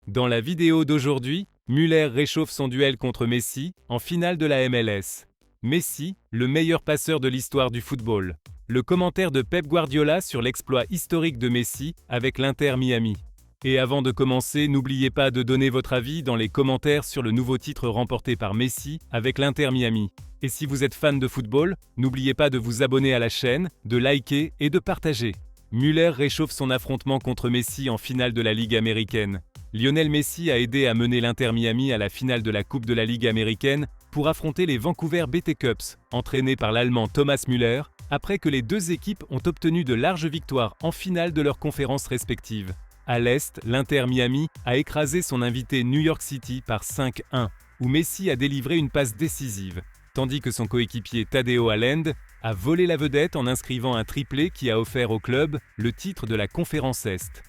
Dans la vidéo d'aujourd'hui, Müller réchauffe son duel contre Messi en finale de la MLS. Messi, le meilleur passeur de l'histoire du football. Le commentaire de Pep Guardiola sur l'exploit historique de Messi avec l'Inter Miami. Et avant de commencer, n'oubliez pas de donner votre avis dans les commentaires sur le nouveau titre remporté par Messi avec l'Inter Miami. Et si vous êtes fan de football, n'oubliez pas de vous abonner à la chaîne, de liker et de partager. Müller réchauffe son affrontement contre Messi en finale de la Ligue américaine. Lionel Messi a aidé à mener l'Inter Miami à la finale de la Coupe de la Ligue américaine pour affronter les Vancouver BT Cups, entraînés par l'Allemand Thomas Müller, après que les deux équipes ont obtenu de larges victoires en finale de leurs conférences respectives. À l'Est, l'Inter Miami a écrasé son invité New York City par 5-1, où Messi a délivré une passe décisive, tandis que son coéquipier Tadeo Haaland a volé la vedette en inscrivant un triplé qui a offert au club le titre de la Conférence Est.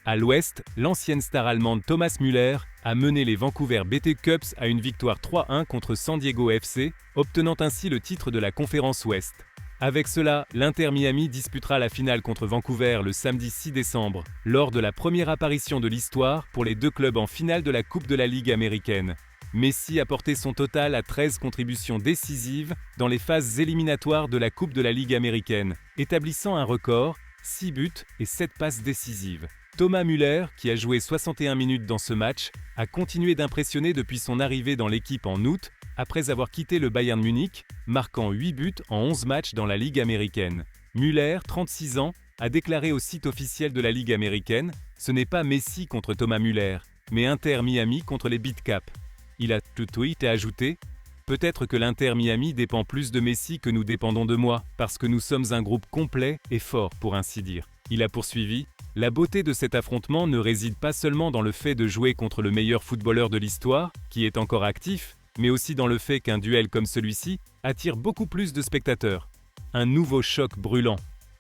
À l'Ouest, l'ancienne star allemande Thomas Müller a mené les Vancouver BT Cups à une victoire 3-1 contre San Diego FC, obtenant ainsi le titre de la Conférence Ouest. Avec cela, l'Inter Miami disputera la finale contre Vancouver le samedi 6 décembre, lors de la première apparition de l'histoire pour les deux clubs en finale de la Coupe de la Ligue américaine. Messi a porté son total à 13 contributions décisives dans les phases éliminatoires de la Coupe de la Ligue américaine, établissant un record, 6 buts et 7 passes décisives. Thomas Müller, qui a joué 61 minutes dans ce match, a continué d'impressionner depuis son arrivée dans l'équipe en août, après avoir quitté le Bayern Munich, marquant 8 buts en 11 matchs dans la Ligue américaine. Müller, 36 ans, a déclaré au site officiel de la Ligue américaine « Ce n'est pas Messi contre Thomas Müller, mais Inter Miami contre les Beat Cap ». Il a tout tweet et ajouté « Peut-être que l'Inter Miami dépend plus de Messi que nous dépendons de moi, parce que nous sommes un groupe complet et fort pour ainsi dire ». Il a poursuivi « La beauté de cet affrontement ne réside pas seulement dans le fait de jouer contre le meilleur footballeur de l'histoire, qui est encore actif, mais aussi dans le fait qu'un duel comme celui-ci attire beaucoup plus de spectateurs. Un nouveau choc brûlant. »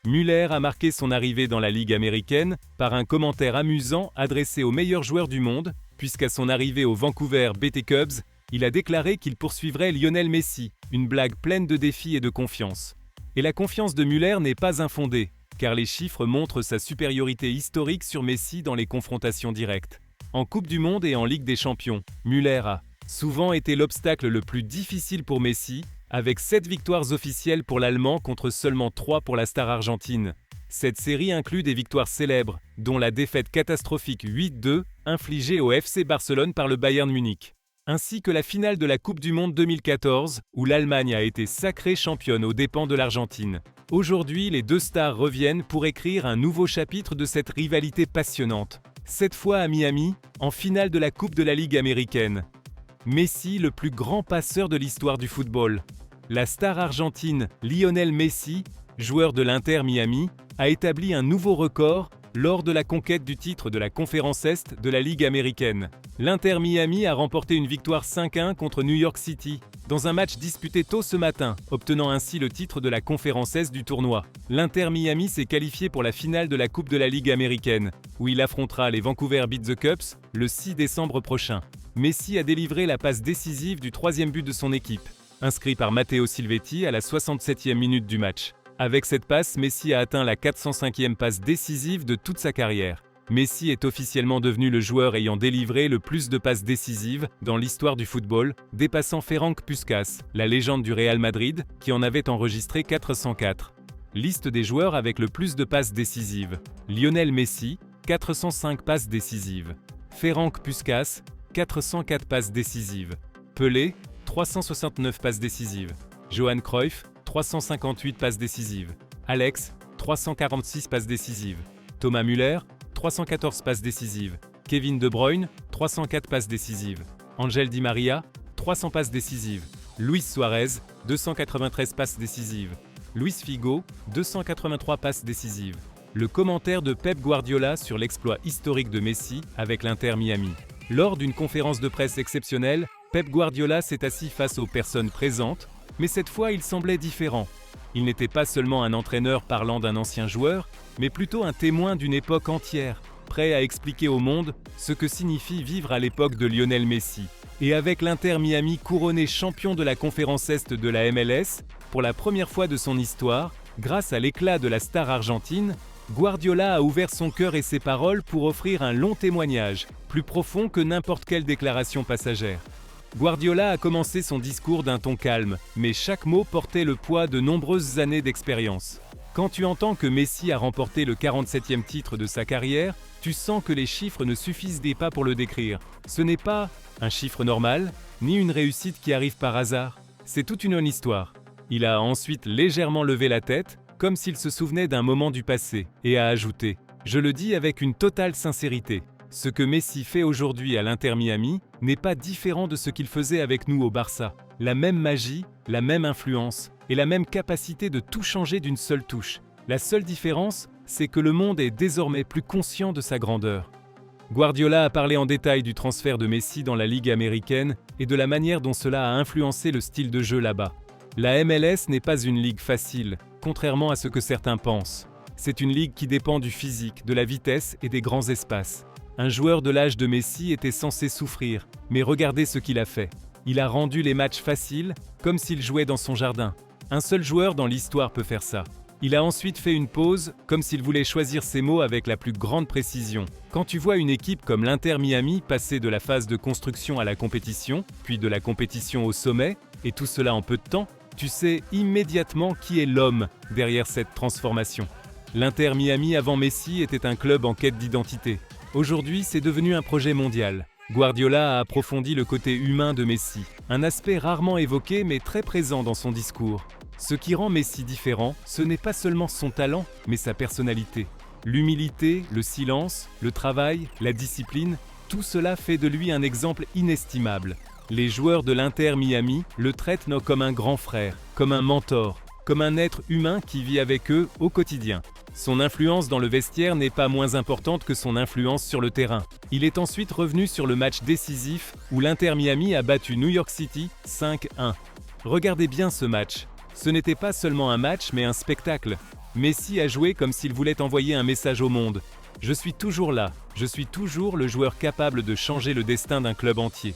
Müller a marqué son arrivée dans la Ligue américaine par un commentaire amusant adressé au meilleur joueur du monde, puisqu'à son arrivée au Vancouver BT Cubs, il a déclaré qu'il poursuivrait Lionel Messi, une blague pleine de défis et de confiance. Et la confiance de Müller n'est pas infondée, car les chiffres montrent sa supériorité historique sur Messi dans les confrontations directes. En Coupe du Monde et en Ligue des Champions, Müller a souvent été l'obstacle le plus difficile pour Messi, avec 7 victoires officielles pour l'Allemand contre seulement 3 pour la star argentine. Cette série inclut des victoires célèbres, dont la défaite catastrophique 8-2 infligée au FC Barcelone par le Bayern Munich, ainsi que la finale de la Coupe du Monde 2014, où l'Allemagne a été sacrée championne aux dépens de l'Argentine. Aujourd'hui, les deux stars reviennent pour écrire un nouveau chapitre de cette rivalité passionnante. Cette fois à Miami, en finale de la Coupe de la Ligue américaine. Messi, le plus grand passeur de l'histoire du football. La star argentine Lionel Messi, joueur de l'Inter Miami, a établi un nouveau record lors de la conquête du titre de la Conférence Est de la Ligue américaine. L'Inter Miami a remporté une victoire 5-1 contre New York City, dans un match disputé tôt ce matin, obtenant ainsi le titre de la Conférence Est du tournoi. L'Inter Miami s'est qualifié pour la finale de la Coupe de la Ligue américaine, où il affrontera les Vancouver Beat the Cups le 6 décembre prochain. Messi a délivré la passe décisive du troisième but de son équipe, inscrit par Matteo Silvetti à la 67e minute du match. Avec cette passe, Messi a atteint la 405e passe décisive de toute sa carrière. Messi est officiellement devenu le joueur ayant délivré le plus de passes décisives dans l'histoire du football, dépassant Ferenc Puskás, la légende du Real Madrid, qui en avait enregistré 404. Liste des joueurs avec le plus de passes décisives. Lionel Messi, 405 passes décisives. Ferenc Puskás, 404 passes décisives. Pelé, 369 passes décisives. Johan Cruyff, 358 passes décisives. Alex, 346 passes décisives. Thomas Müller, 314 passes décisives. Kevin De Bruyne, 304 passes décisives. Angel Di Maria, 300 passes décisives. Luis Suarez, 293 passes décisives. Luis Figo, 283 passes décisives. Le commentaire de Pep Guardiola sur l'exploit historique de Messi avec l'Inter Miami. Lors d'une conférence de presse exceptionnelle, Pep Guardiola s'est assis face aux personnes présentes, mais cette fois il semblait différent. Il n'était pas seulement un entraîneur parlant d'un ancien joueur, mais plutôt un témoin d'une époque entière, prêt à expliquer au monde ce que signifie vivre à l'époque de Lionel Messi. Et avec l'Inter Miami couronné champion de la Conférence Est de la MLS, pour la première fois de son histoire, grâce à l'éclat de la star argentine, Guardiola a ouvert son cœur et ses paroles pour offrir un long témoignage, plus profond que n'importe quelle déclaration passagère. Guardiola a commencé son discours d'un ton calme, mais chaque mot portait le poids de nombreuses années d'expérience. Quand tu entends que Messi a remporté le 47e titre de sa carrière, tu sens que les chiffres ne suffisent pas pour le décrire. Ce n'est pas un chiffre normal, ni une réussite qui arrive par hasard. C'est toute une histoire. Il a ensuite légèrement levé la tête, comme s'il se souvenait d'un moment du passé, et a ajouté « Je le dis avec une totale sincérité. Ce que Messi fait aujourd'hui à l'Inter Miami n'est pas différent de ce qu'il faisait avec nous au Barça. La même magie, la même influence et la même capacité de tout changer d'une seule touche. La seule différence, c'est que le monde est désormais plus conscient de sa grandeur. » Guardiola a parlé en détail du transfert de Messi dans la Ligue américaine et de la manière dont cela a influencé le style de jeu là-bas. La MLS n'est pas une ligue facile, contrairement à ce que certains pensent. C'est une ligue qui dépend du physique, de la vitesse et des grands espaces. Un joueur de l'âge de Messi était censé souffrir, mais regardez ce qu'il a fait. Il a rendu les matchs faciles, comme s'il jouait dans son jardin. Un seul joueur dans l'histoire peut faire ça. Il a ensuite fait une pause, comme s'il voulait choisir ses mots avec la plus grande précision. Quand tu vois une équipe comme l'Inter Miami passer de la phase de construction à la compétition, puis de la compétition au sommet, et tout cela en peu de temps, tu sais immédiatement qui est l'homme derrière cette transformation. L'Inter Miami avant Messi était un club en quête d'identité. Aujourd'hui, c'est devenu un projet mondial. Guardiola a approfondi le côté humain de Messi, un aspect rarement évoqué mais très présent dans son discours. Ce qui rend Messi différent, ce n'est pas seulement son talent, mais sa personnalité. L'humilité, le silence, le travail, la discipline, tout cela fait de lui un exemple inestimable. Les joueurs de l'Inter Miami le traitent comme un grand frère, comme un mentor, comme un être humain qui vit avec eux au quotidien. Son influence dans le vestiaire n'est pas moins importante que son influence sur le terrain. Il est ensuite revenu sur le match décisif où l'Inter Miami a battu New York City 5-1. Regardez bien ce match. Ce n'était pas seulement un match mais un spectacle. Messi a joué comme s'il voulait envoyer un message au monde. Je suis toujours là, je suis toujours le joueur capable de changer le destin d'un club entier.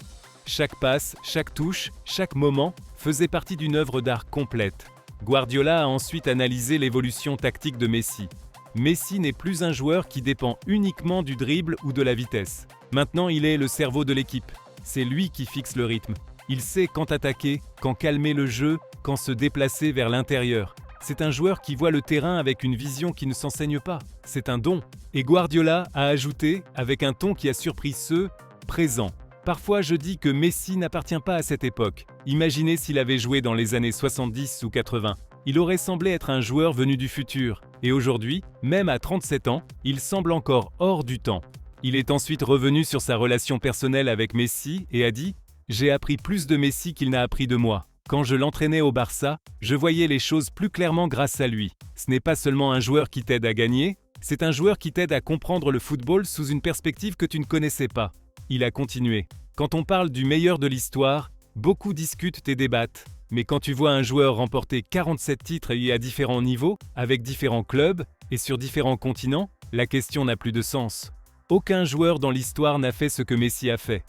Chaque passe, chaque touche, chaque moment faisait partie d'une œuvre d'art complète. Guardiola a ensuite analysé l'évolution tactique de Messi. Messi n'est plus un joueur qui dépend uniquement du dribble ou de la vitesse. Maintenant, il est le cerveau de l'équipe. C'est lui qui fixe le rythme. Il sait quand attaquer, quand calmer le jeu, quand se déplacer vers l'intérieur. C'est un joueur qui voit le terrain avec une vision qui ne s'enseigne pas. C'est un don. Et Guardiola a ajouté, avec un ton qui a surpris ceux présents. Parfois, je dis que Messi n'appartient pas à cette époque. Imaginez s'il avait joué dans les années 70 ou 80. Il aurait semblé être un joueur venu du futur. Et aujourd'hui, même à 37 ans, il semble encore hors du temps. Il est ensuite revenu sur sa relation personnelle avec Messi et a dit « J'ai appris plus de Messi qu'il n'a appris de moi. Quand je l'entraînais au Barça, je voyais les choses plus clairement grâce à lui. Ce n'est pas seulement un joueur qui t'aide à gagner, c'est un joueur qui t'aide à comprendre le football sous une perspective que tu ne connaissais pas. » Il a continué. Quand on parle du meilleur de l'histoire, beaucoup discutent et débattent. Mais quand tu vois un joueur remporter 47 titres et à différents niveaux, avec différents clubs et sur différents continents, la question n'a plus de sens. Aucun joueur dans l'histoire n'a fait ce que Messi a fait.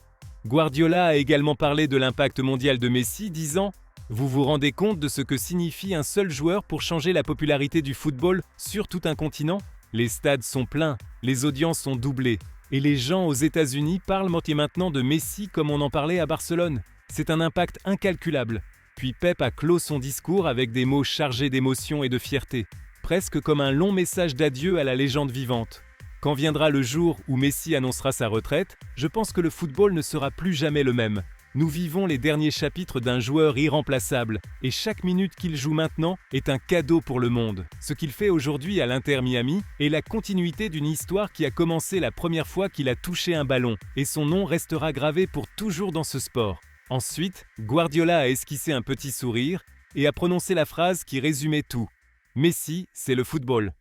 Guardiola a également parlé de l'impact mondial de Messi, disant « Vous vous rendez compte de ce que signifie un seul joueur pour changer la popularité du football sur tout un continent ? Les stades sont pleins, les audiences sont doublées. Et les gens aux États-Unis parlent maintenant de Messi comme on en parlait à Barcelone. C'est un impact incalculable. » Puis Pep a clos son discours avec des mots chargés d'émotion et de fierté, presque comme un long message d'adieu à la légende vivante. Quand viendra le jour où Messi annoncera sa retraite, je pense que le football ne sera plus jamais le même. Nous vivons les derniers chapitres d'un joueur irremplaçable, et chaque minute qu'il joue maintenant est un cadeau pour le monde. Ce qu'il fait aujourd'hui à l'Inter Miami est la continuité d'une histoire qui a commencé la première fois qu'il a touché un ballon, et son nom restera gravé pour toujours dans ce sport. Ensuite, Guardiola a esquissé un petit sourire et a prononcé la phrase qui résumait tout. Messi, c'est le football.